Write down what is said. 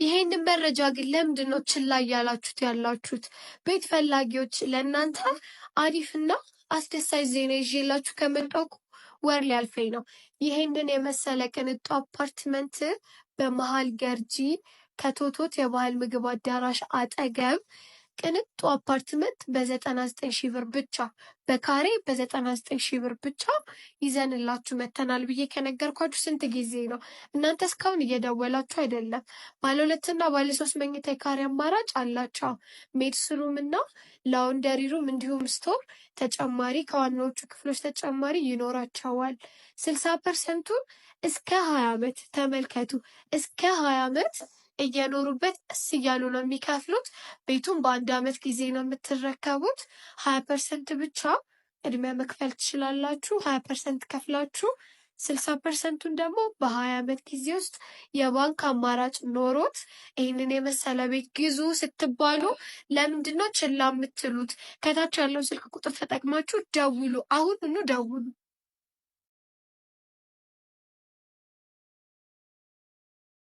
ይሄንን መረጃ ግን ለምንድን ነው ችላ እያላችሁት ያላችሁት? ቤት ፈላጊዎች ለእናንተ አሪፍና አስደሳች ዜና ይዤላችሁ ከመጣሁ ወር ሊያልፈኝ ነው። ይሄንን የመሰለ ቅንጡ አፓርትመንት በመሀል ገርጂ ከቶቶት የባህል ምግብ አዳራሽ አጠገብ ቅንጡ አፓርትመንት በ99 ሺህ ብር ብቻ በካሬ በ99 ሺህ ብር ብቻ ይዘንላችሁ መተናል ብዬ ከነገርኳችሁ ስንት ጊዜ ነው? እናንተ እስካሁን እየደወላችሁ አይደለም። ባለ 2 እና ባለ 3 መኝታ የካሬ አማራጭ አላቸው። ሜድስ ሩም እና ላውንደሪ ሩም እንዲሁም ስቶር ተጨማሪ ከዋናዎቹ ክፍሎች ተጨማሪ ይኖራቸዋል። 60%ቱን እስከ 20 ዓመት ተመልከቱ፣ እስከ 20 ዓመት እየኖሩበት እስ እያሉ ነው የሚከፍሉት። ቤቱን በ1 ዓመት ጊዜ ነው የምትረከቡት። 20% ብቻ ቅድሚያ መክፈል ትችላላችሁ። 20% ከፍላችሁ 60%ቱን ደግሞ በ20 ዓመት ጊዜ ውስጥ የባንክ አማራጭ ኖሮት ይህንን የመሰለ ቤት ግዙ ስትባሉ ለምንድን ነው ችላ የምትሉት? ከታች ያለው ስልክ ቁጥር ተጠቅማችሁ ደውሉ። አሁኑኑ ደውሉ።